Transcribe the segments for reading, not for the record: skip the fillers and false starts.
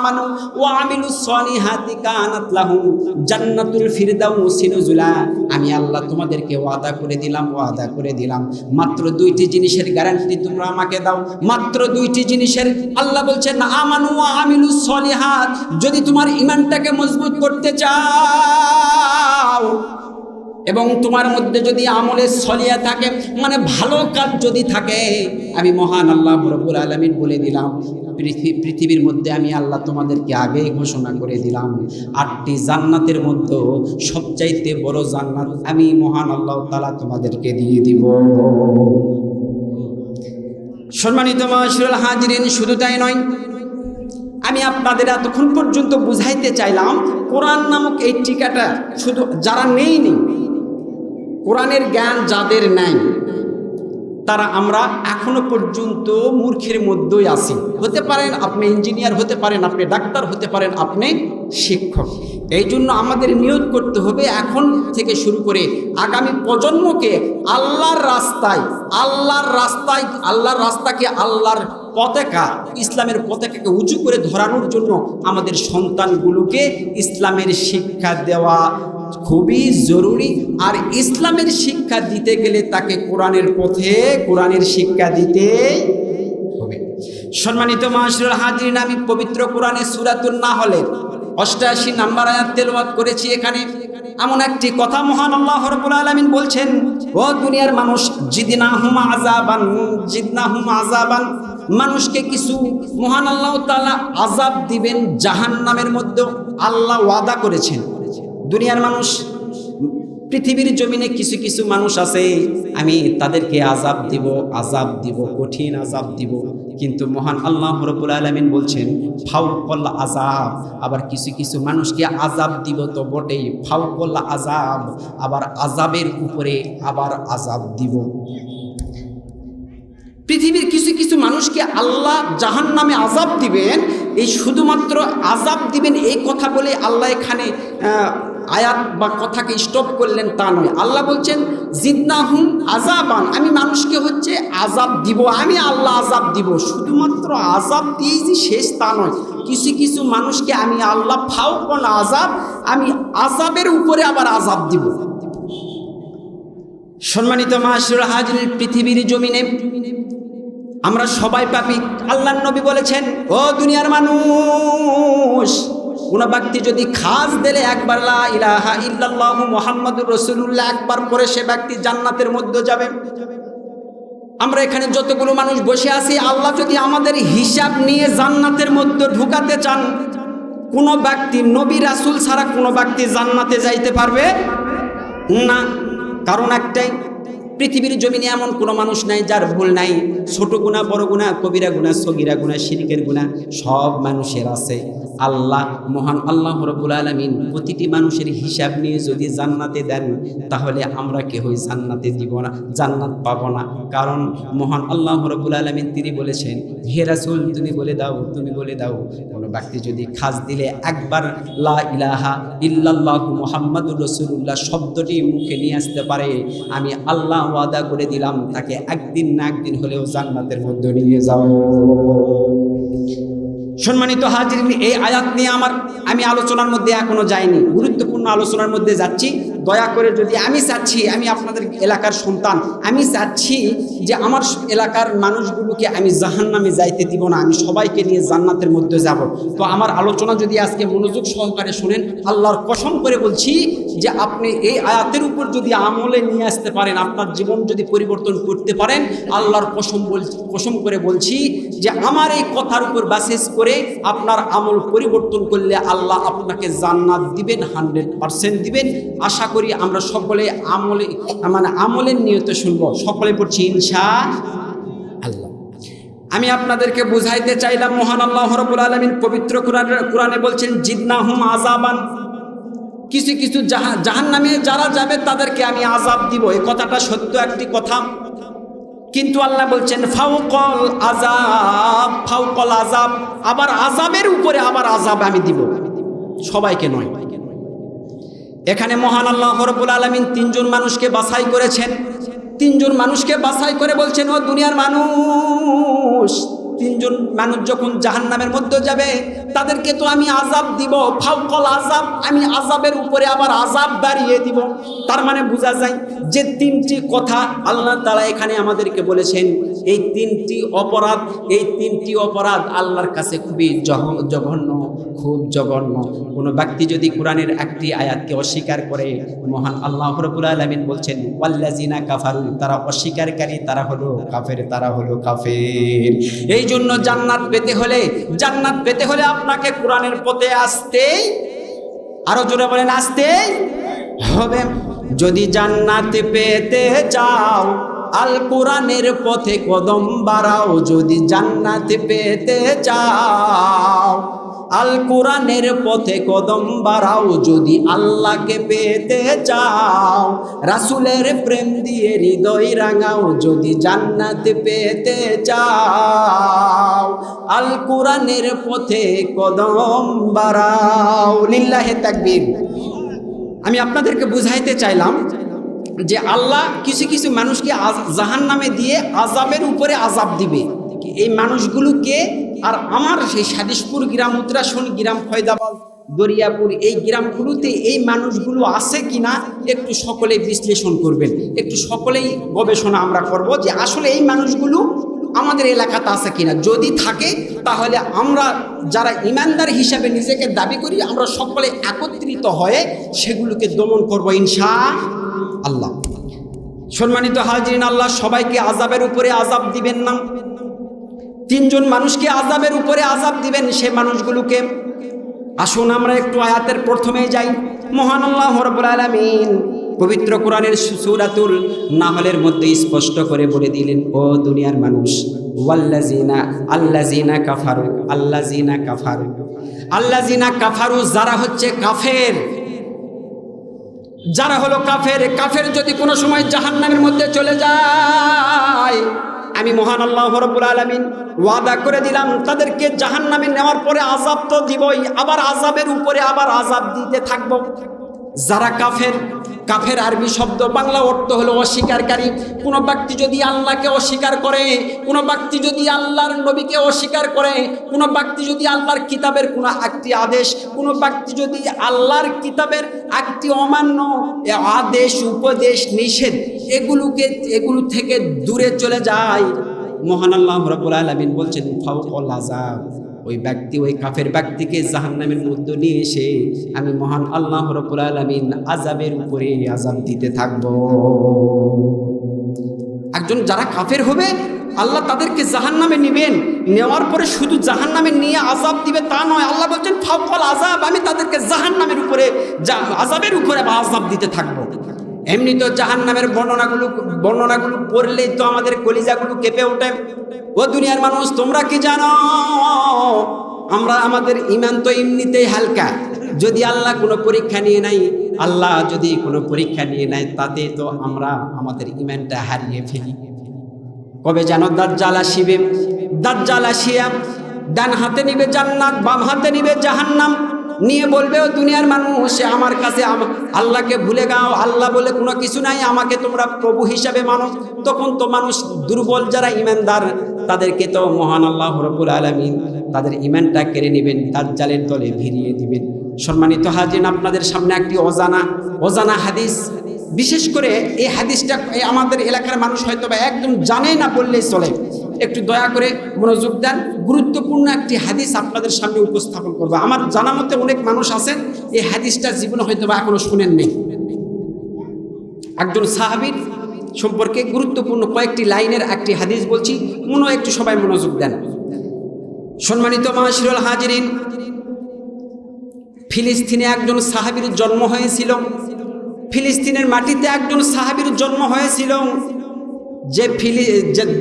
আমানু ওয়া আমিলুস সলিহাতি কানাত লাহুম জান্নাতুল ফিরদাউসি নুজুলা। আমি আল্লাহ তোমাদেরকে ওয়াদা করে দিলাম মাত্র দুইটি জিনিসের গ্যারান্টি তোমরা আমাকে দাও, মাত্র দুইটি জিনিসের। আল্লাহ বলছেন আমানু ওয়া আমিলুস সলিহাত, যদি তোমার ঈমানটাকে মজবুত করতে চাও এবং তোমার মধ্যে যদি আমলে সলিয়া থাকে, মানে ভালো কাজ যদি থাকে, আমি মহান আল্লাহ রব্বুল আলামিন বলে দিলাম, পৃথিবীর মধ্যে আমি আল্লাহ তোমাদেরকে আগেই ঘোষণা করে দিলাম 8টি জান্নাতের মধ্যে সবচাইতে বড় জান্নাত আমি মহান আল্লাহ তাআলা তোমাদেরকে দিয়ে দিব। সম্মানিত মাশাআল্লাহ হাজিরিন, শুধু তাই নয়, আমি আপনাদের এতক্ষণ পর্যন্ত বুঝাইতে চাইলাম কোরআন নামক এই টিকাটা শুধু যারা নেই কোরআনের জ্ঞান যাদের নাই তারা আমরা এখনো পর্যন্ত মূর্খের মধ্যেই আছি। হতে পারেন আপনি ইঞ্জিনিয়ার, হতে পারেন আপনি ডাক্তার, হতে পারেন আপনি শিক্ষক। এই জন্য আমাদের নিয়ত করতে হবে এখন থেকে শুরু করে আগামী প্রজন্মকে আল্লাহর রাস্তাকে, আল্লাহর পতাকা, ইসলামের পতাকাকে উঁচু করে ধরানোর জন্য আমাদের সন্তানগুলোকে ইসলামের শিক্ষা দেওয়া খুবই জরুরি। আর ইসলামের শিক্ষা দিতে গেলে তাকে কোরআনের পথে কোরআনের শিক্ষা দিতে হবে। সম্মানিত মাশাআল্লাহ হাজিরিন, আমি পবিত্র কোরআনে সূরাতুন নাহলের 88 নম্বর আয়াত তেলাওয়াত করেছি। এখানে এমন একটি কথা মহান আল্লাহ রাব্বুল আলামিন বলছেন, ও দুনিয়ার মানুষ, জিদনাহুম আযাবান, মানুষকে কিছু মহান আল্লাহ তাআলা আযাব দিবেন জাহান্নামের মধ্যে আল্লাহ ওয়াদা করেছেন। দুনিয়ার মানুষ, পৃথিবীর জমিনে কিছু মানুষ আছে, আমি তাদেরকে আযাব দিব, কঠিন আযাব দিব। কিন্তু মহান আল্লাহ রাব্বুল আলামিন বলছেন ফাওকাল আযাব, আবার কিছু মানুষকে আযাব দিব তো বটেই, ফাওকাল আযাব, আবার আযাবের উপরে আবার আযাব দিব। পৃথিবীর কিছু মানুষকে আল্লাহ জাহান্নামে আযাব দিবেন, এই শুধুমাত্র আযাব দিবেন এই কথা বলে আল্লাহ এখানে আয়াত বা কথাকে স্টপ করলেন তা নয়। আল্লাহ বলছেন জিদনাহুম আযাবান, আমি মানুষকে হচ্ছে আযাব দিব, আমি আল্লাহ আযাব দিব। শুধুমাত্র আযাব দিয়েই যে শেষ তা নয়, কিছু মানুষকে আমি আল্লাহ ফাওকাল আযাব, আমি আযাবের উপরে আবার আযাব দিব। সম্মানিত মাশাআল্লাহ হাজিরিন, পৃথিবীর জমিনে আমরা সবাই পাপী। আল্লাহর নবী বলেছেন, ও দুনিয়ার মানুষ, কোন ব্যক্তি যদি খাস দিলে একবার লা ইলাহা ইল্লাল্লাহু মুহাম্মাদুর রাসূলুল্লাহ একবার পরে সে ব্যক্তি জান্নাতের মধ্যে যাবে। আমরা এখানে যতগুলো মানুষ বসে আছি, আল্লাহ যদি আমাদের হিসাব নিয়ে জান্নাতের মধ্যে ঢুকাতে চান, কোন ব্যক্তি নবী রাসূল ছাড়া কোন ব্যক্তি জান্নাতে যাইতে পারবে না। কারণ একটাই, পৃথিবীর জমিনে এমন কোনো মানুষ নাই যার ভুল নাই। ছোট গুনাহ, বড় গুনাহ, কবিরা গুনাহ, সগীরা গুনাহ, শিরকের গুনাহ সব মানুষের আছে। আল্লাহ মহান আল্লাহ রাব্বুল আলামিন প্রতিটি মানুষের হিসাব নিয়ে যদি জান্নাতে দেন, তাহলে আমরা কেউই জান্নাতে দিব না, জান্নাত পাবো না। কারণ মহান আল্লাহ রাব্বুল আলামিন তিনি বলেছেন, হে রাসূল তুমি বলে দাও কোনো ব্যক্তি যদি খাস দিলে একবার লা ইলাহা ইল্লাল্লাহু মুহাম্মাদুর রাসূলুল্লাহ শব্দটি মুখে নিয়ে আসতে পারে, আমি আল্লাহ ওয়াদা করে দিলাম তাকে একদিন না একদিন হলেও জান্নাতের মধ্যে নিয়ে যাব। সম্মানিত হাজিরিন, এই আয়াত নিয়ে আমি আলোচনার মধ্যে এখনো যাইনি, গুরুত্বপূর্ণ আলোচনার মধ্যে যাচ্ছি। দয়া করে যদি আমি আপনাদের এলাকার সন্তান, আমি চাচ্ছি যে আমার এলাকার মানুষগুলোকে আমি জাহান্নামে যাইতে দিব না, আমি সবাইকে নিয়ে জান্নাতের মধ্যে যাব। তো আমার আলোচনা যদি আজকে মনোযোগ সহকারে শুনেন, আল্লাহর কসম করে বলছি যে আপনি এই আয়াতের উপর যদি আমলে নিয়ে আসতে পারেন, আপনার জীবন যদি পরিবর্তন করতে পারেন, আল্লাহর কসম করে বলছি যে আমার এই কথার উপর বেসিস করে আপনার আমল পরিবর্তন করলে আল্লাহ আপনাকে জান্নাত দিবেন, 100% দিবেন। আশা করি আমরা সকলে আমলের নিয়তে শুনবো। সকলে পড়ছি ইনশাআল্লাহ। আমি আপনাদেরকে বুঝাইতে চাইলাম, মহান আল্লাহ রাব্বুল আলামিন পবিত্র কোরআনে বলছেন জিদনাহুম আযাবান, কিছু জাহান্নামে যারা যাবে তাদেরকে আমি আযাব দিব। এই কথাটা সত্য একটি কথা, কিন্তু আল্লাহ বলছেন ফাওকাল আযাব, আবার আযাবের উপরে আবার আযাব আমি দিব, সবাইকে নয়। এখানে মহান আল্লাহ রাব্বুল আলামিন 3 জন মানুষকে বাছাই করেছেন। 3 জন মানুষকে বাছাই করে বলছেন, ও দুনিয়ার মানুষ, তিনজন মানুষ যখন জাহান্নামের মধ্যে যাবে তাদেরকে তো আমি আযাব দিব, ফাওকাল আযাব, আমি আযাবের উপরে আবার আযাব বাড়িয়ে দিব। তার মানে বোঝা যায় যে তিনটি কথা আল্লাহ তাআলা এখানে আমাদেরকে বলেছেন, এই তিনটি অপরাধ আল্লাহর কাছে খুবই জঘন্য, খুব জঘন্য। কোনো ব্যক্তি যদি কোরআনের একটি আয়াতকে অস্বীকার করে, মহান আল্লাহ রাব্বুল আলামিন বলছেন ওয়াল্লাযিনা কাফারু, তারা অস্বীকারী, তারা হলো কাফের। এই জন্য জান্নাত পেতে হলে আপনাকে কোরআনের পথে আসতেই, আরো জোরে বলেন, আসতেই হবে। যদি জান্নাত পেতে চাও আল কোরআনের পথে কদম বাড়াও। যদি জান্নাত পেতে চাও আল কোরআনের পথে কদম বাড়াও। যদি আল্লাহকে পেতে চাও রাসূলের প্রেম দিয়ে হৃদয় রাঙাও। যদি জান্নাত পেতে চাও আল কোরআনের পথে কদম বাড়াও। লিল্লাহি তাকবীর। আমি আপনাদেরকে বুঝাইতে চাইলাম যে আল্লাহ কিছু কিছু মানুষকে জাহান্নামে দিয়ে আযাবের উপরে আযাব দিবে। এই মানুষগুলোকে, আর আমার সেই সাদিশপুর গ্রাম, উত্তরাসন গ্রাম, ফয়দাবাদ, দরিয়াপুর, এই গ্রামগুলোতে এই মানুষগুলো আছে কিনা একটু সকলে বিশ্লেষণ করবেন, একটু সকলেই গবেষণা আমরা করব যে আসলে এই মানুষগুলো আমাদের এলাকাতে আছে কিনা। যদি থাকে তাহলে আমরা যারা ইমানদার হিসাবে নিজেকে দাবি করি, আমরা সকলে একত্রিত হয়ে সেগুলোকে দমন করব ইনশাআল্লাহ। সম্মানিত হাজিরিন, আল্লাহ সবাইকে আযাবের উপরে আযাব দিবেন না, তিনজন মানুষকে আযাবের উপরে আযাব দিবেন। সে মানুষগুলোকে আসুন আমরা একটু আয়াতের প্রথমে যাই। মহান আল্লাহ রাব্বুল আলামিন পবিত্র কোরআনের সূরাতুল নাহলের মধ্যে স্পষ্ট করে বলে দিলেন, ও দুনিয়ার মানুষ, আল্লাযিনা কাফারু, যারা হচ্ছে কাফের, যারা হলো কাফের যদি কোনো সময় জাহান্নামের মধ্যে চলে যায়, আমি মহান আল্লাহ রাব্বুল আলামিন ওয়াদা করে দিলাম তাদেরকে জাহান্নামে নেওয়ার পরে আযাব তো দিবই, আবার আযাবের উপরে আবার আযাব দিতে থাকব। যারা কাফের আরবি শব্দ, বাংলা অর্থ হলো অস্বীকারী। কোনো ব্যক্তি যদি আল্লাহকে অস্বীকার করে, কোনো ব্যক্তি যদি আল্লাহর নবীকে অস্বীকার করে, কোনো ব্যক্তি যদি আল্লাহর কিতাবের কোনো একটি আদেশ, কোনো ব্যক্তি যদি আল্লাহর কিতাবের একটি অমান্য আদেশ, উপদেশ, নিষেধ এগুলো থেকে দূরে চলে যায়, মহান আল্লাহ রাব্বুল আলামিন বলছেন ফাওকাল আযাব, ওই কাফের ব্যক্তিকে জাহান্নামের মধ্যে নিয়ে এসে আমি মহান আল্লাহ রাব্বুল আলামিন আযাবের উপরে আযাব দিতে থাকব। একজন যারা কাফের হবে আল্লাহ তাদেরকে জাহান্নামে নেবেন, নেওয়ার পরে শুধু জাহান্নামে নিয়ে আযাব দিবে তা নয়, আল্লাহ বলছেন ফাওকাল আযাব, আমি তাদেরকে জাহান্নামের উপরে আযাবের উপরে আযাব দিতে থাকব। এমনি তো জাহান্নামের বর্ণনাগুলো পড়লেই তো আমাদের কলিজাগুলো কেঁপে ওঠে। ও দুনিয়ার মানুষ, তোমরা কি জানো আমাদের ঈমান তো এমনিতেই হালকা। যদি আল্লাহ কোনো পরীক্ষা নিয়ে নেয় তাতে তো আমরা আমাদের ঈমানটা হারিয়ে ফেলি। কবে যেন দাজ্জাল আসিয়া ডান হাতে নিবে জান্নাত, বাম হাতে নিবে জাহান্নাম, নিয়ে বলবে ও দুনিয়ার মানুষ, আমার কাছে আল্লাহকে ভুলে গাও, আল্লাহ বলে কোনো কিছু নাই, আমাকে তোমরা প্রভু হিসাবে মানো। তখন তো মানুষ দুর্বল যারা ঈমানদার তাদেরকে তো মহান আল্লাহ রাব্বুল আলামিন তাদের ঈমানটা কেড়ে নেবেন, দাজ্জালের তলে ভিড়িয়ে দিবেন। সম্মানিত হাজির, আপনাদের সামনে একটি অজানা হাদিস, বিশেষ করে এই হাদিসটা আমাদের এলাকার মানুষ হয়তো বা একদম জানে না বললেই চলে। একটু দয়া করে মনোযোগ দেন, গুরুত্বপূর্ণ একটি হাদিস আপনাদের সামনে উপস্থাপন করবো। আমার জানা মতে অনেক মানুষ আছেন এই হাদিসটা জীবনে হয়তো বা এখনো শুনেন নেই। একজন সাহাবীর সম্পর্কে গুরুত্বপূর্ণ কয়েকটি লাইনের একটি হাদিস বলছি, একটু সবাই মনোযোগ দেন। সম্মানিত মাশাআল্লাহ হাজিরিন, ফিলিস্তিনে একজন সাহাবীর জন্ম হয়েছিল। ফিলিস্তিনের মাটিতে একজন সাহাবীর জন্ম হয়েছিল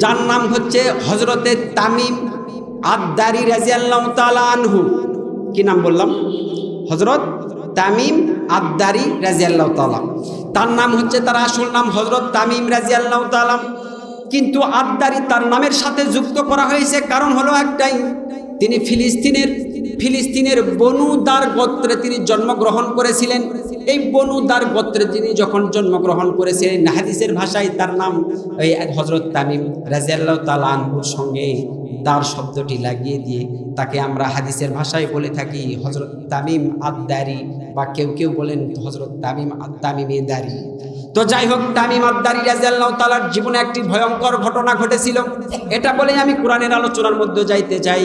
যার নাম হচ্ছে হযরতে তামিম আদ-দারি রাদিয়াল্লাহু তাআলা আনহু। কি নাম বললাম? হযরত তামিম আদ-দারি রাদিয়াল্লাহু তাআলা। তার নাম হচ্ছে, তার আসল নাম হযরত তামিম রাদিয়াল্লাহু তাআলা, কিন্তু আদ-দারি তার নামের সাথে যুক্ত করা হয়েছে কারণ হলো একটাই, তিনি ফিলিস্তিনের বনু দার গোত্রে তিনি জন্মগ্রহণ করেছিলেন। এই বনু দার গোত্রে তিনি যখন জন্মগ্রহণ করেছিলেন, হাদিসের ভাষায় তার নাম হযরত তামিম রাদিয়াল্লাহু তাআলা আনহুর সঙ্গে দার শব্দটি লাগিয়ে দিয়ে তাকে আমরা হাদিসের ভাষায় বলে থাকি হযরত তামিম আদ-দারি, বা কেউ কেউ বলেন হযরত তামিম আত-তামিমি দারি। তো যাই হোক, তামিম আদ-দারি রাদিয়াল্লাহু তাআলার জীবনে একটি ভয়ঙ্কর ঘটনা ঘটেছিল। এটা বলে আমি কোরআনের আলোচনার মধ্যে যাইতে চাই।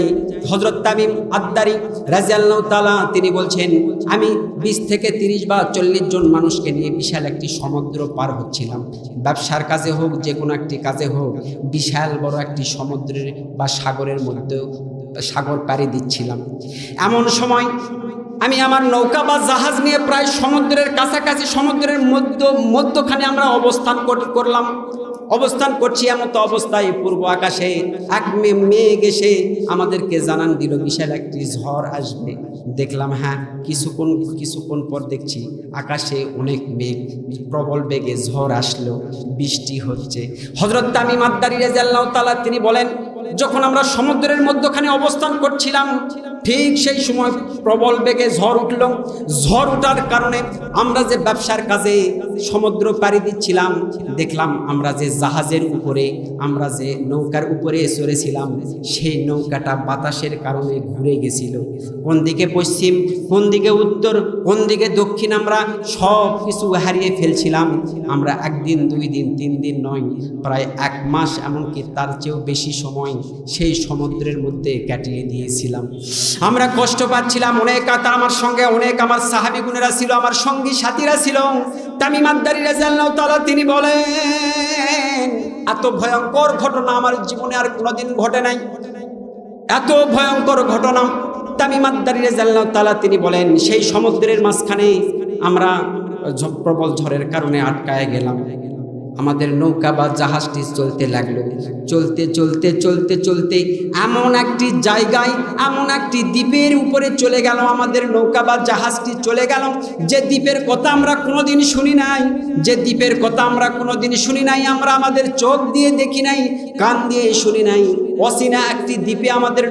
হযরত তামিম আদ-দারি রাদিয়াল্লাহু তাআলা তিনি বলছেন, আমি 20 থেকে 30 বা 40 জন মানুষকে নিয়ে বিশাল একটি সমুদ্র পার হচ্ছিলাম। ব্যবসার কাজে হোক, যে কোনো একটি কাজে হোক, বিশাল বড় একটি সমুদ্রের বা সাগরের মধ্যে সাগর পাড়ি দিচ্ছিলাম। এমন সময় আমি আমার নৌকা বা জাহাজ নিয়ে প্রায় সমুদ্রের কাছাকাছি, সমুদ্রের মধ্যখানে আমরা অবস্থান করছি। এমন তো অবস্থায় পূর্ব আকাশে এক মেঘ এসে আমাদেরকে জানান দিল বিশাল একটি ঝড় আসবে। দেখলাম হ্যাঁ, কিছুক্ষণ পর দেখছি আকাশে অনেক মেঘ, প্রবল বেগে ঝড় আসলো, বৃষ্টি হচ্ছে। হযরত তামিম আদ-দারি রাদিয়াল্লাহু তাআলা তিনি বলেন, যখন আমরা সমুদ্রের মধ্যখানে অবস্থান করছিলাম, ঠিক সেই সময় প্রবল বেগে ঝড় উঠল। ঝড় ওঠার কারণে আমরা যে ব্যবসার কাজে সমুদ্র পাড়ি দিচ্ছিলাম, দেখলাম আমরা যে জাহাজের উপরে, আমরা যে নৌকার উপরে চড়েছিলাম, সেই নৌকাটা বাতাসের কারণে ঘুরে গেছিল। কোন দিকে পশ্চিম, কোন দিকে উত্তর, কোন দিকে দক্ষিণ, আমরা সব কিছু হারিয়ে ফেলছিলাম। আমরা 1 দিন 2 দিন 3 দিন নয়, প্রায় 1 মাস, এমনকি তার চেয়েও বেশি সময় সেই সমুদ্রের মধ্যে কাটিয়ে দিয়েছিলাম। আমরা কষ্ট পাচ্ছিলাম। আমার সঙ্গে অনেক আমার সাহাবী গুণেরা ছিল, আমার সঙ্গী সাথীরা ছিল। তামিম আদ-দারি রাদিয়াল্লাহু তাআলা তিনি বলেন, এত ভয়ঙ্কর ঘটনা আমার জীবনে আর কোনোদিন ঘটে নাই, এত ভয়ঙ্কর ঘটনা। তামিম আদ-দারি রাদিয়াল্লাহু তাআলা তিনি বলেন, সেই সমুদ্রের মাঝখানে আমরা প্রবল ঝড়ের কারণে আটকায় গেলাম। আমাদের নৌকা বা জাহাজটি চলতে লাগলো। চলতে এমন একটি জায়গায়, এমন একটি দ্বীপের উপরে চলে গেল আমাদের নৌকা বা জাহাজটি চলে গেল, যে দ্বীপের কথা আমরা কোনোদিন শুনি নাই, আমরা আমাদের চোখ দিয়ে দেখি নাই, কান দিয়ে শুনি নাই। অচেনা একটি দ্বীপে আমাদের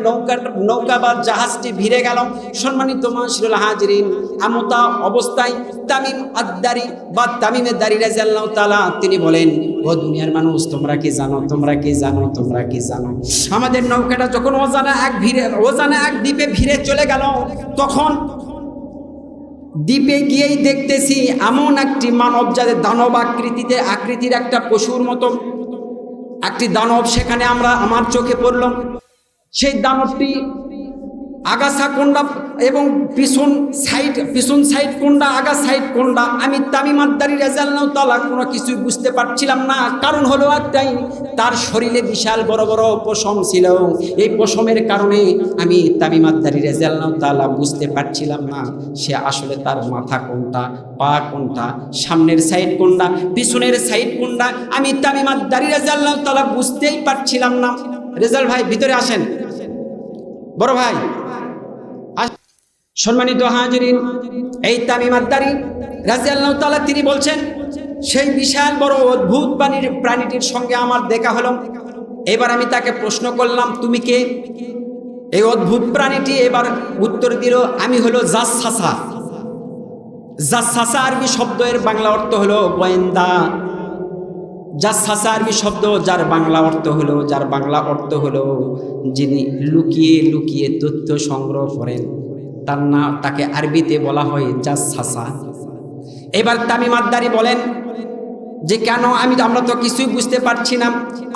নৌকা বা জাহাজটি ভিড়ে গেল। সম্মানিত মাশরুল হাজিরিন, এমতা অবস্থায় তামিম আদ-দারি বা তামিমে দারি রাদিয়াল্লাহু তাআলা তিনি বলেন, ও দুনিয়ার মানুষ, তোমরা কি জানো, আমাদের নৌকাটা যখন অজানা এক দ্বীপে ভিড়ে চলে গেল, তখন দ্বীপে গিয়েই দেখতেছি এমন একটি মানব, যাদের দানব আকৃতির একটা পশুর মতো একটি দানব সেখানে আমার চোখে পড়ল। সেই দানবটি আগাছা কোনটা এবং পিছন সাইড কোনটা, আগা সাইড কোনটা, আমি তামিম আদ-দারি রাদিয়াল্লাহু তাআলা কোনো কিছুই বুঝতে পারছিলাম না। কারণ হলো একটাই, তার শরীরে বিশাল বড় বড় পশম ছিল। এই পশমের কারণে আমি তামিম আদ-দারি রাদিয়াল্লাহু তাআলা বুঝতে পারছিলাম না সে আসলে তার মাথা কোনটা, পা কোনটা, সামনের সাইড কোনটা, পিছনের সাইড কোনটা, আমি তামিম আদ-দারি রাদিয়াল্লাহু তাআলা বুঝতেই পারছিলাম না। রেজাল ভাই ভিতরে আসেন, বড় ভাই। সম্মানিত হাজিরিন, এই তামিম আদ-দারি রাদিয়াল্লাহু তাআলা তিনি বলছেন, সেই বিশাল বড় অদ্ভুত প্রাণীটির সঙ্গে আমার দেখা হলো। এবার আমি তাকে প্রশ্ন করলাম, তুমি কে? এই অদ্ভুত প্রাণীটি এবার উত্তর দিল, আমি হলো জাসসাসা। জাসসাসা আরবি শব্দ, এর বাংলা অর্থ হলো গোয়েন্দা। জাসসাসা আরবি শব্দ, যার বাংলা অর্থ হলো যিনি লুকিয়ে লুকিয়ে তথ্য সংগ্রহ করেন, তাকে আরবিতে বলা হয় জাসসাসা। এবার তামিম আদ-দারি বলেন যে, কেন? আমরা তো কিছুই বুঝতে পারছি না,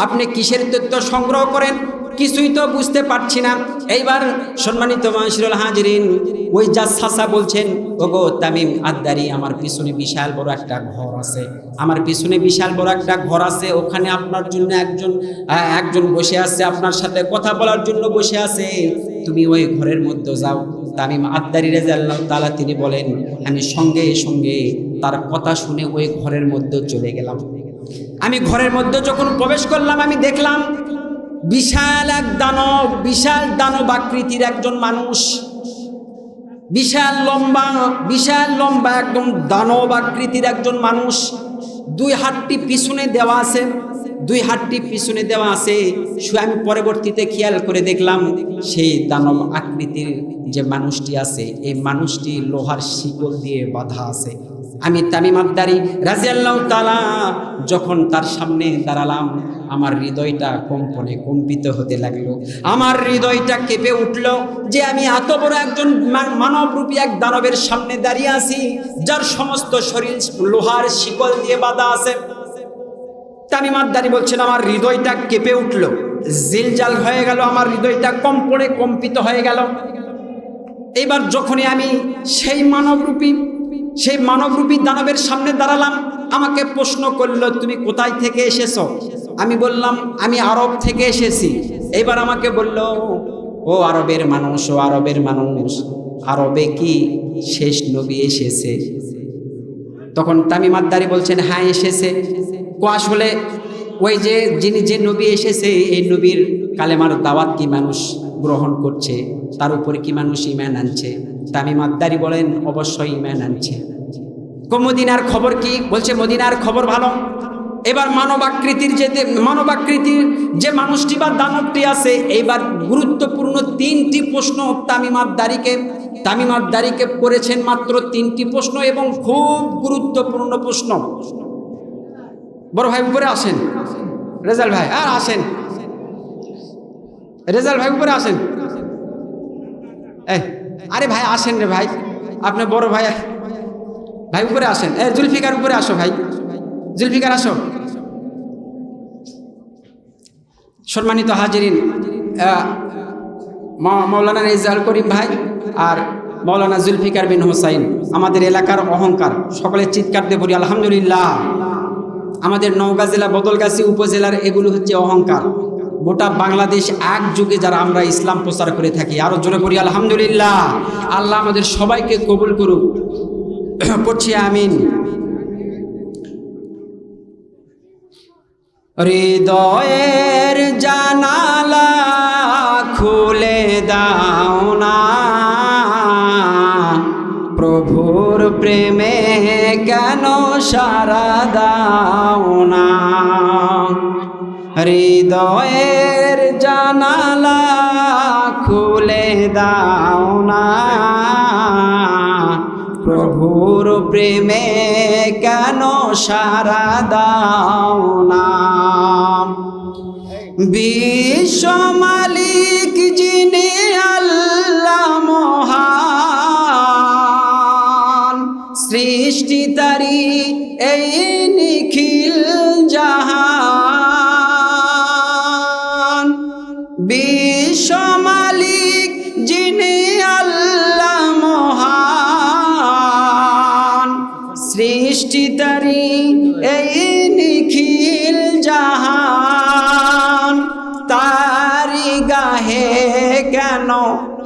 আপনি কিসের তথ্য সংগ্রহ করেন? কিছুই তো বুঝতে পারছি না। এইবার সম্মানিত মাশরুল হাজিরিন, ওই জাসসাসা বলছেন, ওগো তামিম আদ-দারি, আমার পিছনে বিশাল বড় একটা ঘর আছে, ওখানে আপনার জন্য একজন বসে আছে, আপনার সাথে কথা বলার জন্য বসে আছে, তুমি ওই ঘরের মধ্যে যাও। তামিম আদ-দারি রাদিয়াল্লাহু তাআলা তিনি বলেন, আমি সঙ্গে সঙ্গে তার কথা শুনে ওই ঘরের মধ্যে চলে গেলাম। আমি ঘরের মধ্যে যখন প্রবেশ করলাম, আমি দেখলাম বিশাল দানব আকৃতির একজন মানুষ, বিশাল লম্বা একদম দানব আকৃতির একজন মানুষ। 2 হাতটি পিছনে দেওয়া আছে। আমি পরবর্তীতে খেয়াল করে দেখলাম, সেই দানব আকৃতির যে মানুষটি আছে, এই মানুষটি লোহার শিকল দিয়ে বাঁধা আছে। আমি তামিম আদ-দারী রাদিয়াল্লাহু তাআলা যখন তার সামনে দাঁড়ালাম, আমার হৃদয়টা কম্পনে কম্পিত হতে লাগলো, আমার হৃদয়টা কেঁপে উঠল যে আমি এত বড় একজন মানবরূপী এক দানবের সামনে দাঁড়িয়ে আছি, যার সমস্ত শরীর লোহার শিকল দিয়ে বাঁধা আছে। তামিম আদ-দারী বলছেন আমার হৃদয়টা কেঁপে উঠল, জিলজাল হয়ে গেল, আমার হৃদয়টা কম্পনে কম্পিত হয়ে গেল। এইবার যখনই আমি সেই মানবরূপী দানবের সামনে দাঁড়ালাম, আমাকে প্রশ্ন করলো তুমি কোথায় থেকে এসেছো? আমি বললাম আমি আরব থেকে এসেছি। এইবার আমাকে বলল ও আরবের মানুষ, ও আরবের মানুষ, আরবে কি শেষ নবী এসেছে? তখন তামিম আদ-দারী বলছেন হ্যাঁ এসেছে। আসলে ওই যে নবী এসেছে, এই নবীর কালেমার দাওয়াত কি মানুষ গ্রহণ করছে, তার উপরে কি মানুষ ঈমান আনছে? তামিম আদ-দারী বলেন অবশ্যই ঈমান আনছে। মদিনার খবর কি? বলছে মদিনার খবর ভালো। এবার মানবাকৃতির যে মানুষটি বা দানবটি আছে, এইবার গুরুত্বপূর্ণ 3টি প্রশ্ন তামিম আদ-দারীকে করেছেন, মাত্র 3টি প্রশ্ন এবং খুব গুরুত্বপূর্ণ প্রশ্ন। বড় ভাই উপরে আসেন, রেজাল ভাই আর আসেন, রেজাল ভাই উপরে আসেন। আরে ভাই আসেন রে ভাই, আপনি বড় ভাই, ভাই উপরে আসেন। জুলফিকার উপরে আসো ভাই, জুলফিকার আসো। সম্মানিত হাজিরিন, মাওলানা রেজাউল করিম ভাই আর মাওলানা জুলফিকার বিন হোসাইন আমাদের এলাকার অহংকার, সকলে চিৎকার দিয়ে বলি আলহামদুলিল্লাহ। আমাদের নওগাঁ জেলা বদলগাছি উপজেলার এগুলো হচ্ছে অহংকার। গোটা বাংলাদেশ এক যুগে যারা আমরা ইসলাম প্রচার করে থাকি, আরো জোরে বলি আলহামদুলিল্লাহ। আল্লাহ আমাদের সবাইকে কবুল করুক, পড়ছি আমিন। হৃদয়ের জানালা খুলে দাও না, প্রভুর প্রেমে কেন সারা দাও না। হৃদয়ের জানালা খুলে দাও না, প্রভুর প্রেমে কেন সারা দাও না। বিশ্ব মালিক যিনি আল্লাহ মহান, সৃষ্টি তারি এই নিখিল জাহান। বিশ্ব মালিক যিনি আল্লাহ মহান, সৃষ্টি তারি এই নিখিল জাহান। তারি গাহে কেন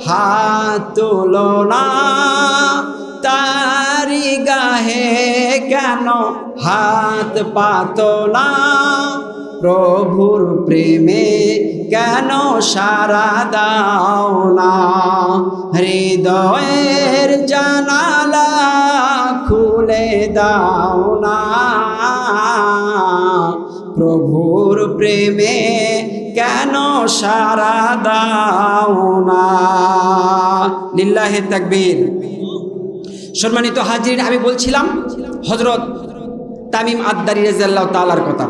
হাত তোলো না, তারি গাহে কেন হাত পাতো না, প্রভুর প্রেমে কেন সারা দাও না। হৃদয়ের জানালা খুলে দাও না, প্রভুর প্রেমে কেন সারা দাও না। লিল্লাহে তাকবীর। সম্মানিত হাজির, আমি বলছিলাম হযরত তামিম আদ-দারী রাদিয়াল্লাহু তাআলার কথা।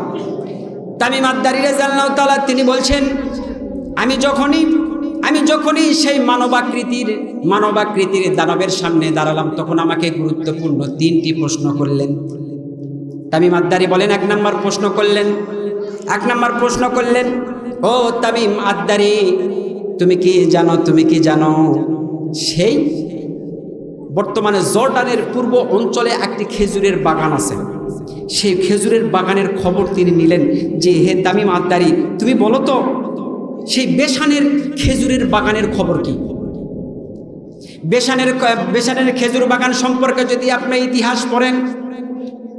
তামিম আদ-দারী রাদিয়াল্লাহু তাআলা তিনি বলছেন আমি যখনই সেই মানবাকৃতির দানবের সামনে দাঁড়ালাম, তখন আমাকে গুরুত্বপূর্ণ 3টি প্রশ্ন করলেন। তামিম আদ-দারী বলেন এক নম্বর প্রশ্ন করলেন ও তামিম আদ-দারী, তুমি কি জানো সেই বর্তমানে জর্ডানের পূর্ব অঞ্চলে একটি খেজুরের বাগান আছে, সেই খেজুরের বাগানের খবর তিনি নিলেন যে হে তামিম আদ-দারী, তুমি বলো তো সেই বেশানের খেজুরের বাগানের খবর কি? বেশানের খেজুর বাগান সম্পর্কে যদি আপনি ইতিহাস পড়েন,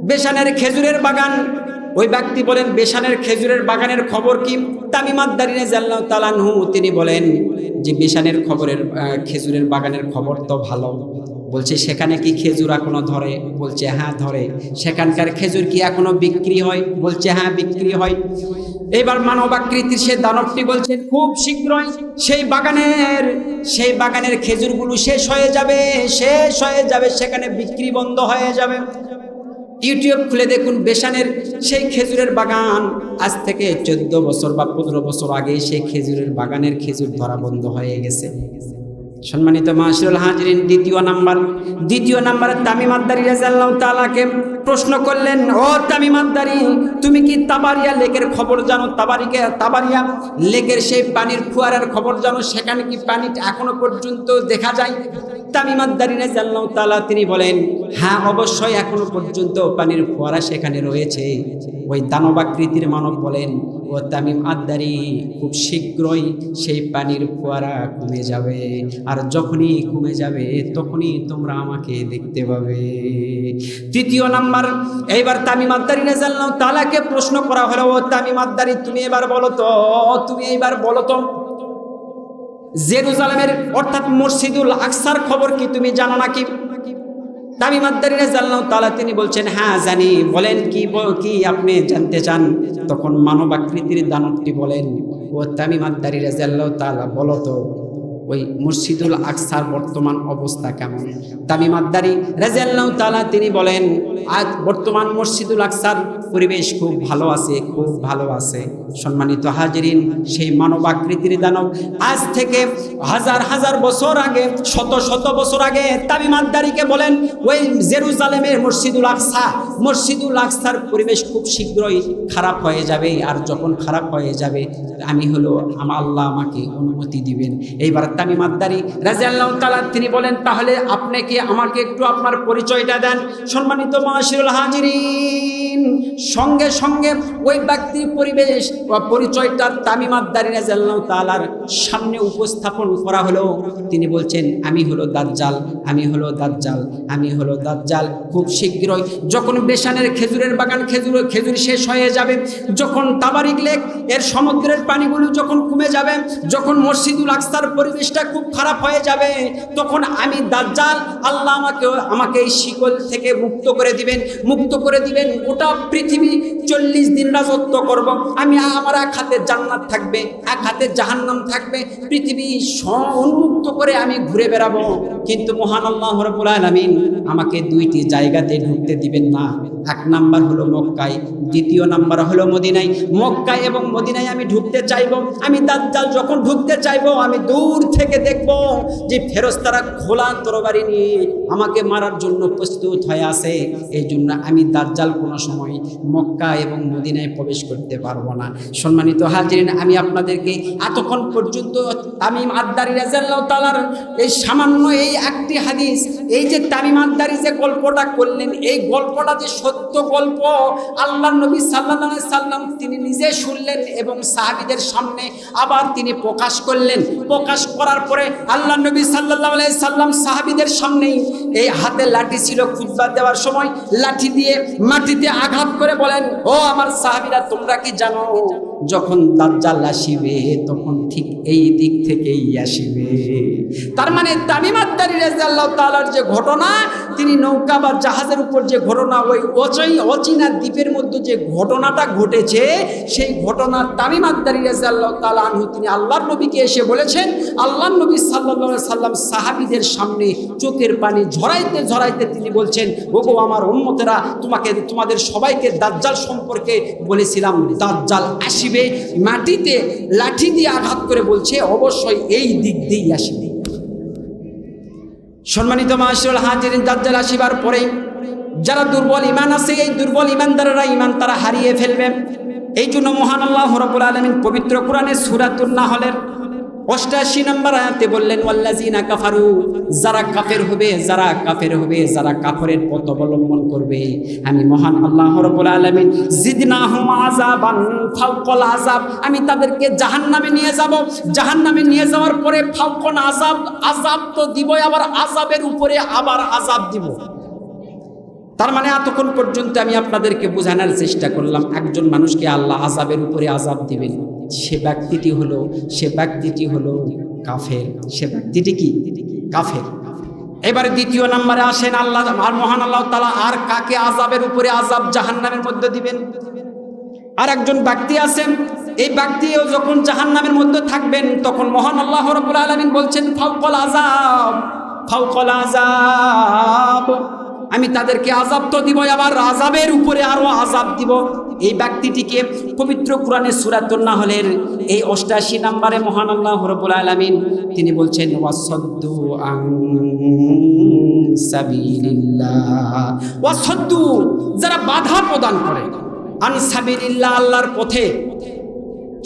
বেশানের খেজুরের বাগান, ওই ব্যক্তি বলেন বেশানের খেজুরের বাগানের খবর কি? তামিম আদ-দারী রাদিয়াল্লাহু তাআলা আনহু তিনি বলেন যে বেশানের খেজুরের বাগানের খবর তো ভালো। বলছে সেখানে কি খেজুর এখনো ধরে? বলছে হ্যাঁ ধরে। সেখানকার খেজুর কি এখনো বিক্রি হয়? বলছে হ্যাঁ বিক্রি হয়। এবার মানবাকৃতির সে দানবটি বলছেন খুব শীঘ্রই সেই বাগানের খেজুরগুলো শেষ হয়ে যাবে, সেখানে বিক্রি বন্ধ হয়ে যাবে। ইউটিউব খুলে দেখুন বেশানের সেই খেজুরের বাগান, আজ থেকে 14 বছর বা 15 বছর আগে সেই খেজুরের বাগানের খেজুর ধরা বন্ধ হয়ে গেছে। সম্মানিত মাশরুল হাজিরিন, দ্বিতীয় নাম্বারে তামিম আদ-দারী রাদিয়াল্লাহু তাআলাকে প্রশ্ন করলেন, ও তামিম আদ-দারী, তুমি কি তাবারিয়া লেকের খবর জানো? তাবারিয়া লেকের সেই পানির ফোয়ারার খবর জানো? সেখানে কি পানি এখনো পর্যন্ত দেখা যায়? তামিম আদ-দারী রাদিয়াল্লাহু তাআলা তিনি বলেন, হ্যাঁ অবশ্যই এখনো পর্যন্ত পানির ফোয়ারা সেখানে রয়েছে। ওই দানবাকৃতির মানব বলেন, ও তামিম আদ-দারী, খুব শীঘ্রই সেই পানির ফোয়ারা কমে যাবে, আর যখনই কমে যাবে তখনই তোমরা আমাকে দেখতে পাবে। তৃতীয় নাম্বার, এইবার তামিম আদ-দারী রাদিয়াল্লাহু তাআলাকে প্রশ্ন করা হলো, ও তামিম আদ-দারী, তুমি এইবার বলো তো জেরুজালেমের অর্থাৎ মসজিদুল আকসার খবর কি তুমি জানো নাকি? তামিম আদ-দারী রাদিয়াল্লাহু তাআলা তিনি বলছেন, হ্যাঁ জানি। বলেন কি আপনি জানতে চান? তখন মানবাকৃতির দানবটি বলেন, ও তামিম আদ-দারী রাদিয়াল্লাহু তাআলা, বলো তো ওই মসজিদুল আকসার বর্তমান অবস্থা কেমন? তামিম আদ-দারী রাদিয়াল্লাহু তাআলা তিনি বলেন, আজ বর্তমান মসজিদুল আকসার পরিবেশ খুব ভালো আছে। সম্মানিত হাজিরিন, সেই মানবাকৃতির দানব আজ থেকে হাজার বছর আগে, শত বছর আগে তামিম আদ-দারীকে বলেন, ওই জেরুজালেমের মসজিদুল আকসার পরিবেশ খুব শীঘ্রই খারাপ হয়ে যাবে, আর যখন খারাপ হয়ে যাবে আল্লাহ আমাকে অনুমতি দিবেন। এইবার তামিম আদ-দারী রাদিয়াল্লাহু তাআলা তিনি বলেন, তাহলে আপনি কি আমাকে একটু আপনার পরিচয়টা দেন। সম্মানিত মাশরুল হাজিরিন, সঙ্গে সঙ্গে ওই ব্যক্তির পরিচয়টা তামিম আদ-দারী রাদিয়াল্লাহু তাআলার সামনে উপস্থাপন করা হলো। তিনি বলছেন, আমি হলো দাজ্জাল। খুব শীঘ্রই যখন বেশানের খেজুরের বাগান খেজুর শেষ হয়ে যাবে, যখন তাবারিক লেক এর সমুদ্রের পানিগুলো যখন কমে যাবে, যখন মসজিদুল আকসার পরিবেশটা খুব খারাপ হয়ে যাবে, তখন আমি দাজ্জাল, আল্লাহ আমাকে এই শিকল থেকে মুক্ত করে দিবেন। গোটা পৃথিবী 40 দিন রাজত্ব করব আমি। আমার এক হাতে জান্নাত থাকবে, এক হাতে জাহান্নাম থাকবে, পৃথিবী উন্মুক্ত করে আমি ঘুরে বেড়াবো। কিন্তু মহান আল্লাহ রাব্বুল আলামিন আমাকে 2টি জায়গাতে ঢুকতে দিবেন না। এক নাম্বার হলো মক্কায়, দ্বিতীয় নাম্বার হলো মদিনায়। মক্কায় এবং মদিনায় আমি ঢুকতে চাইবো। আমি দাজ্জাল যখন ঢুকতে চাইবো, আমি দূর থেকে দেখবো যে ফেরেশতারা খোলা তরবারি নিয়ে আমাকে মারার জন্য প্রস্তুত হয়ে আছে। এই জন্য আমি দাজ্জাল কোনো সময় মক্কা এবং মদিনায় প্রবেশ করতে পারবো না। সম্মানিত হাজিরিন, আমি আপনাদেরকে এতক্ষণ পর্যন্ত তামিম আদ-দারী রাদিয়াল্লাহু তাআলার এই সামান্য এই একটি হাদিস, এই যে তামিম আদ-দারী যে গল্পটা করলেন, এই গল্পটা যে সত্য গল্প, আল্লাহর নবী সাল্লাল্লাহু আলাইহি সাল্লাম তিনি নিজে শুনলেন এবং সাহাবীদের সামনে আবার তিনি প্রকাশ করলেন। প্রকাশ করার পরে আল্লাহর নবী সাল্লাল্লাহু আলাইহি সাল্লাম সাহাবীদের সামনেই এই হাতে লাঠি ছিল, খুতবা দেওয়ার সময় লাঠি দিয়ে মাটিতে আঘাত করে বলেন, ও আমার সাহাবীরা, তোমরা কি জানো যখন দাজ্জাল আসিবে তখন ঠিক এই দিক থেকেই আসিবে। তার মানে তামিম আদ-দারী রাদিয়াল্লাহু তাআলার যে ঘটনা, তিনি নৌকা বা জাহাজের উপর যে ঘটনা, ওই অচেনা দ্বীপের মধ্যে যে ঘটনাটা ঘটেছে, সেই ঘটনা তামিম আদ-দারী রাদিয়াল্লাহু তাআলা আনহু তিনি আল্লাহর নবীকে এসে বলেছেন। আল্লাহর নবী সাল্লাল্লাহু আলাইহি সাল্লাম সাহাবীদের সামনে চোখের পানি ঝরাইতে তিনি বলছেন, ওগো আমার উম্মতেরা, তোমাদের সবাইকে দাজ্জাল সম্পর্কে বলেছিলাম, দাজ্জাল আসিবে। মাটিতে লাঠি দিয়ে আঘাত করে বলছে, অবশ্যই এই দিক দিয়েই আসিবে। সম্মানিত মাশরুল হাজিরিন, দাজ্জাল আসিবার পরে যারা দুর্বল ঈমান আছে, এই দুর্বল ঈমানদাররা ঈমান তারা হারিয়ে ফেলবে। এই জন্য মহান আল্লাহ রাব্বুল আলামিন পবিত্র কোরআনে সূরাতুন নাহলের 88 নম্বর আয়াতে বললেন, ওয়াল্লাযিনা কাফারু, যারা কাফের হবে, যারা কাফেরের পথ অবলম্বন করবে, আমি মহান আল্লাহ রাব্বুল আলামিন জিদনাহুম আযাবান ফাওকাল আযাব, আমি তাদেরকে জাহান্নামে নিয়ে যাব। জাহান্নামে নিয়ে যাওয়ার পরে ফাওকাল আযাব তো দিবই, আবার আযাবের উপরে আবার আযাব দিব। তার মানে এতক্ষণ পর্যন্ত আমি আপনাদেরকে বোঝানোর চেষ্টা করলাম, একজন মানুষকে আল্লাহ আযাবের উপরে আযাব দিবেন, সে ব্যক্তিটি হলো কাফের। সে ব্যক্তিটি কি? কাফের। এবারে দ্বিতীয় নম্বরে আসেন, আল্লাহ আর মহান আল্লাহ তাআলা আর কাকে আযাবের উপরে আযাব জাহান্নামের মধ্যে দিবেন? আর একজন ব্যক্তি আছেন, এই ব্যক্তিও যখন জাহান্নামের মধ্যে থাকবেন, তখন মহান আল্লাহ রাব্বুল আলামিন বলছেন, ফাওকাল আযাব। আমি তাদেরকে আযাব তো দিব, আবার আযাবের উপরে আরো আযাব দিব। এই ব্যক্তিটিকে পবিত্র কোরআনের সূরা নাহলের এই 88 নম্বরে মহান আল্লাহ রাব্বুল আলামিন তিনি বলছেন ওয়াসাদ্দু আন সাবিলিল্লাহ, ওয়াসাদ্দু যারা বাধা প্রদান করে, আন সাবিলিল্লাহ আল্লাহর পথে।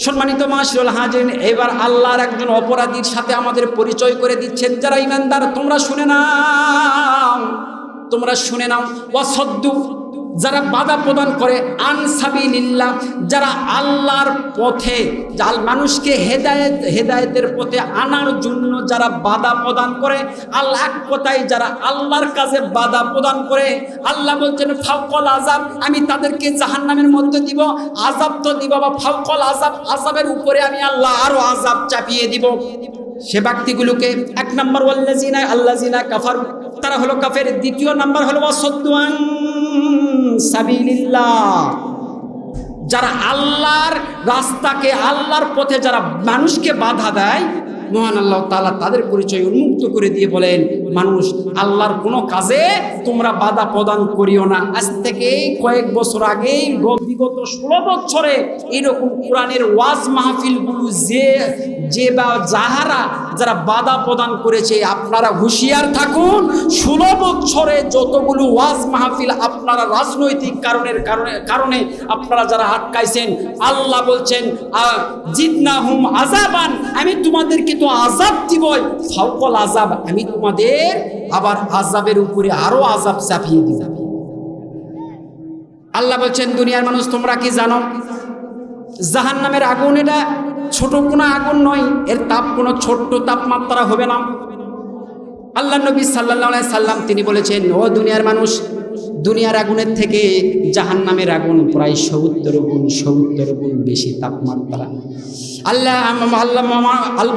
সম্মানিত মাশরুল হাজিরিন, এবার আল্লাহর একজন অপরাধীর সাথে আমাদের পরিচয় করে দিচ্ছেন। যারা ঈমানদার তোমরা শুনে নাও, তোমরা শুনে নাও। ওয়াসাদ্দু যারা বাধা প্রদান করে, আন সাবিলিল্লাহ যারা আল্লাহর পথে, মানুষকে হেদায়েতের পথে আনার জন্য যারা বাধা প্রদান করে, আল্লাহ এক কথায় যারা আল্লাহর কাজে বাধা প্রদান করে, আল্লাহ বলছেন ফাওকাল আযাব, আমি তাদেরকে জাহান্নামের মধ্যে দিব, আযাব তো দিব, বা ফাওকাল আযাব, আযাবের উপরে আমি আল্লাহ আরো আযাব চাপিয়ে দিব। সে ব্যক্তিগুলোকে এক নম্বর আল্লাযিনা কাফারু, তারা হলো কাফের। দ্বিতীয় নাম্বার হলো ওয়াসাদ্দু আন সাবিলিল্লাহ, যারা আল্লাহর রাস্তাকে, আল্লাহর পথে যারা মানুষকে বাধা দেয়, মহান আল্লাহ তাআলা তাদের পরিচয় উন্মুক্ত করে দিয়ে বলেন, মানুষ আল্লাহর কোনো কাজে তোমরা বাধা প্রদান করিও না। আজ থেকে কয়েক বছর আগেই, বিগত 16 বছরে এরকম কোরআনের ওয়াজ মাহফিলগুলো যারা বাধা প্রদান করেছে, আপনারা হুঁশিয়ার থাকুন। 16 বছরে যতগুলো ওয়াজ মাহফিল আপনারা রাজনৈতিক কারণে আপনারা যারা আটকাইছেন, আল্লাহ বলছেন জিদনাহুম আযাবান, আমি তোমাদেরকে তো আযাব দিবই, ফাওকাল আযাব, আমি তোমাদের আবার আযাবের উপরে আরো আযাব চাপিয়ে দিব। আল্লাহ বলছেন দুনিয়ার মানুষ তোমরা কি জানো, জাহান্নামের আগুন এটা ছোট কোনো আগুন নয়, এর তাপ কোনো ছোট্ট তাপমাত্রা হবে না। আল্লাহ নবী সাল্লাল্লাহু আলাইহি সাল্লাম তিনি বলেছেন, ও দুনিয়ার মানুষ, দুনিয়ার আগুনের থেকে জাহান্নামের আগুন প্রায় 70 গুণ বেশি তাপমাত্রা।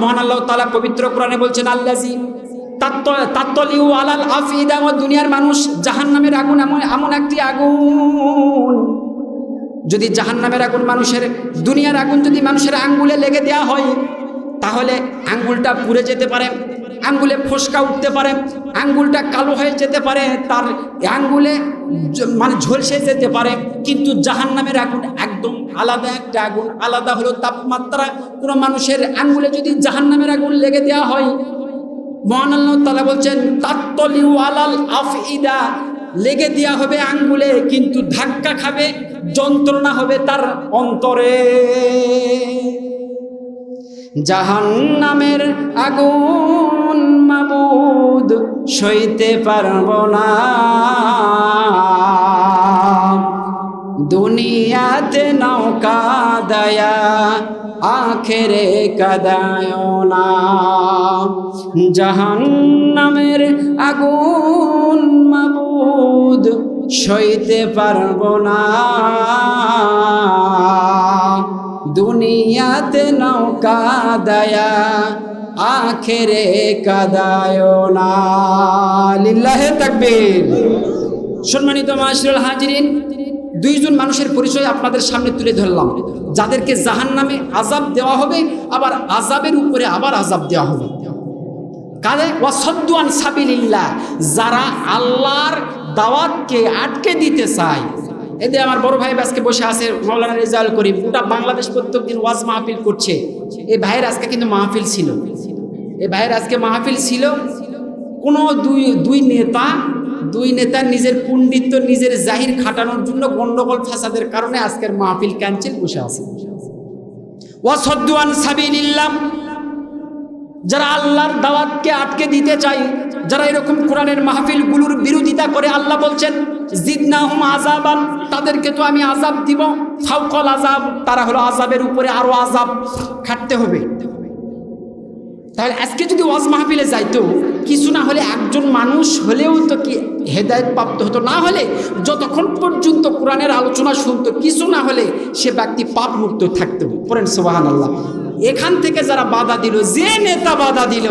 মহান আল্লাহ তাআলা পবিত্র কোরআনে বলছেন, আল্লাযী তাত্তলিউ আলাল আফিদা, ও দুনিয়ার মানুষ, জাহান্নামের আগুন এমন একটি আগুন, যদি জাহান্নামের আগুন দুনিয়ার আগুন যদি মানুষের আঙ্গুলে লেগে দেওয়া হয়, তাহলে আঙ্গুলটা পুড়ে যেতে পারে, আঙ্গুলে ফোসকা উঠতে পারে, আঙ্গুলটা কালো হয়ে যেতে পারে, তার আঙ্গুলে ঝলসে যেতে পারে। কিন্তু জাহান্নামের আগুন একদম আলাদা একটা আগুন, আলাদা হলো তাপমাত্রা। কোনো মানুষের আঙ্গুলে যদি জাহান্নামের আগুন লেগে দেওয়া হয়, মহান আল্লাহ তাআলা বলছেন তাত্তলিউ আলাল আফইদা, লেগে দেওয়া হবে আঙ্গুলে, কিন্তু ধাক্কা খাবে, যন্ত্রণা হবে তার অন্তরে। জাহান্নামের আগুন মাবুদ সইতে পারব না, দুনিয়াতে নৌকা দায়া আখেরে কাদায় না। জাহান্নামের আগুন মাবুদ সইতে পারব না, দুনিয়াতে নৌকা দায়া আখেরে কাদায় না। লিল্লাহে তাকবীর। সম্মানিত মাশরুল হাজিরিন, দুইজন মানুষের পরিচয় আপনাদের সামনে তুলে ধরলাম, যাদেরকে জাহান্নামে আযাব দেওয়া হবে, আবার আযাবের উপরে আবার আযাব দেওয়া হবে। কারে? ওয়াসাদ্দু আন সাবিলিল্লাহ, যারা আল্লাহর দাওয়াতকে আটকে দিতে চায়। এতে আমার বড় ভাই আজকে বসে আছে, মাওলানা রেজাউল করিম, গোটা বাংলাদেশ প্রত্যেকদিন ওয়াজ মাহফিল করছে। এই ভাইয়ের আজকে কিন্তু মাহফিল ছিল, এই ভাইয়ের আজকে মাহফিল ছিল। কোনো দুই নেতা নিজের পণ্ডিত্য, নিজের জাহির খাটানোর জন্য গন্ডগোল ফাসাদের কারণে আজকের মাহফিল ক্যান্সেল বসে আছে। ওয়াসাদ্দু আন সাবিলিল্লাহ, যারা আল্লাহর দাওয়াতকে আটকে দিতে চায়, যারা এরকম কোরআনের মাহফিলগুলোর বিরোধিতা করে, আল্লাহ বলছেন জিদনাহুম আযাবান, তাদেরকে তো আমি আযাব দিব, ফাওকাল আযাব, তারা হলো আযাবের উপরে আরো আযাব খাটতে হবে। তাহলে আজকে যদি ওয়াজ মাহফিলে যাইতো, কিছু না হলে একজন মানুষ হলেও তো কি হেদায়েত প্রাপ্ত হতো, না হলে যতক্ষণ পর্যন্ত কোরআনের আলোচনা শুনতো, কিছু না হলে সে ব্যক্তি পাপ মুক্ত থাকতো। পড়েন সুবহানাল্লাহ। এখান থেকে যারা বাধা দিল, যে নেতা বাধা দিল,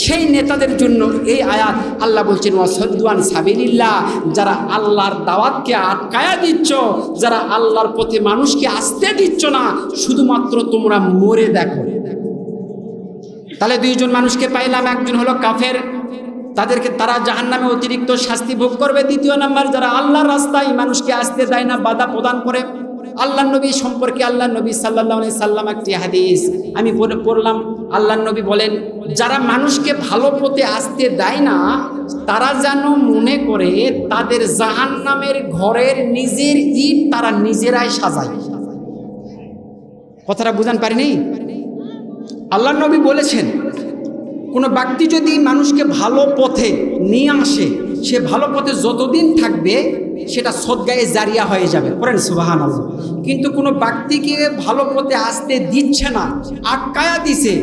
সেই নেতাদের জন্য এই আয়াত। আল্লাহ বলছেন ওয়াসাদ্দু আন সাবিলিল্লাহ, যারা আল্লাহর দাওয়াতকে আটকায়া দিচ্ছ, যারা আল্লাহর পথে মানুষকে আসতে দিচ্ছ না, শুধুমাত্র তোমরা মরে দেখো। তাহলে দুইজন মানুষকে পাইলাম, একজন হলো কাফের, তাদেরকে তারা জাহান্নামে অতিরিক্ত শাস্তি ভোগ করবে। দ্বিতীয় নাম্বার, যারা আল্লাহর রাস্তায় মানুষকে আসতে দেয় না, বাধা প্রদান করে। আল্লাহ নবী সম্পর্কে আল্লাহ নবী সাল্লাল্লাহু আলাইহি সাল্লাম একটি হাদিস আমি পড়লাম। আল্লাহ নবী বলেন, যারা মানুষকে ভালো পথে আসতে দেয় না, তারা যেন মনে করে তাদের জাহান্নামের ঘরের নিজের ইট তারা নিজেরাই সাজায়। কথাটা বুঝান পারিনি? আল্লাহ নবী বলেছেন, কোনো ব্যক্তি যদি মানুষকে ভালো পথে নিয়ে আসে, সে ভালো পথে যতদিন থাকবে সেটা সদগায়ে জারিয়া হয়ে যাবে। পড়েন সুবহানাল্লাহ। কিন্তু কোনো ব্যক্তিকে ভালো পথে আসতে দিচ্ছে না, আটকায়া দিছে,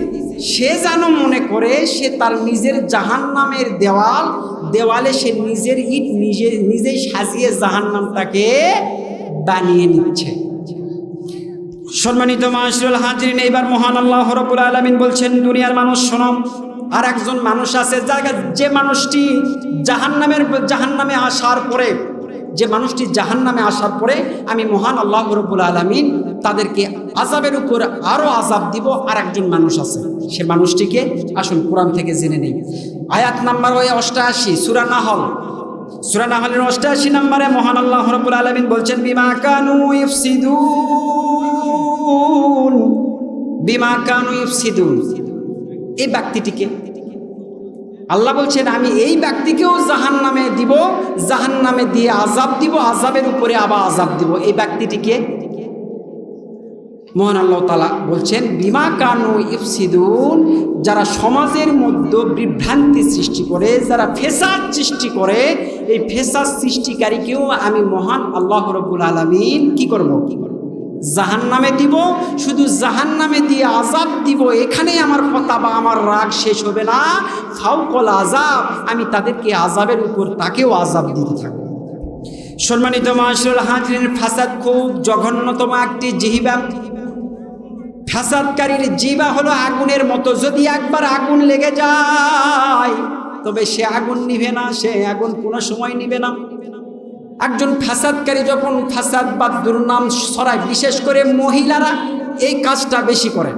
সে যেন মনে করে সে তার নিজের জাহান্নামের দেওয়ালে সে নিজের ইট নিজেই সাজিয়ে জাহান্নামটাকে বানিয়ে নিচ্ছে। সম্মানিত মাশরুল হাজিরিন, এইবার মহান আল্লাহ রাব্বুল আলামিন বলছেন, দুনিয়ার মানুষ শোনো, আর একজন মানুষ আছে যে মানুষটি জাহান্নামে আসার পরে, যে মানুষটি জাহান্নামে আসার পরে আমি মহান আল্লাহ রাব্বুল আলামিন তাদেরকে আযাবের উপর আরো আযাব দিব। আর একজন মানুষ আছে, সে মানুষটিকে আসুন কোরআন থেকে জেনে নেই। আয়াত নাম্বার 88, সূরা নাহলের 88 নম্বরে মহান আল্লাহ রাব্বুল আলামিন বলছেন, বিমা কানু ইফসিদুন। এই ব্যক্তিটিকে আল্লাহ বলছেন, আমি এই ব্যক্তিকেও জাহান্নামে দিব, জাহান্নামে দিয়ে আযাব দিব, আযাবের উপরে আবার আযাব দিব। এই ব্যক্তিটিকে মহান আল্লাহ তাআলা বলছেন, বিমা কানু ইফসিদুন, যারা সমাজের মধ্যে বিভ্রান্তি সৃষ্টি করে, যারা ফেসাদ সৃষ্টি করে, এই ফেসাদ সৃষ্টিকারীকেও আমি মহান আল্লাহ রাব্বুল আলামিন কি করব? জাহান্নামে দিব। শুধু জাহান্নামে দিয়ে আযাব দিব, এখানেই আমার কথা বা আমার রাগ শেষ হবে না। ফাওকল আযাব, আমি তাদেরকে আযাবের উপর তাকেও আযাব দিতে থাকব। সম্মানিত মাশরুল হাজিরিন, ফাসাদ খুব জঘন্যতম একটি জিহ্বা। ফাসাদকারীর জিহ্বা হলো আগুনের মতো, যদি একবার আগুন লেগে যায় তবে সে আগুন নিভে না, সে আগুন কোনো সময় নিভে না। একজন ফাসাদকারী যখন ফাসাদ বা দুর্নাম ছড়ায়, বিশেষ করে মহিলারা এই কাজটা বেশি করে।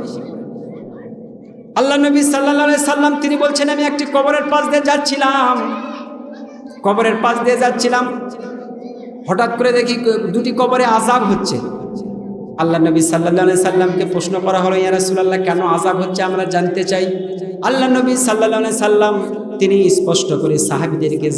আল্লাহ নবী সাল্লাল্লাহু আলাইহি সাল্লাম তিনি বলছেন, আমি একটি কবরের পাশ দিয়ে যাচ্ছিলাম, হঠাৎ করে দেখি দুটি কবরে আযাব হচ্ছে। আল্লাহ নবী সাল্লাল্লাহু আলাইহি সাল্লামকে প্রশ্ন করা হলো, ইয়া রাসূলুল্লাহ, কেন আযাব হচ্ছে আমরা জানতে চাই। আল্লাহ নবী সাল্লাল্লাহু আলাইহি সাল্লাম তিনি স্পষ্ট করে সাহাবীদেরকে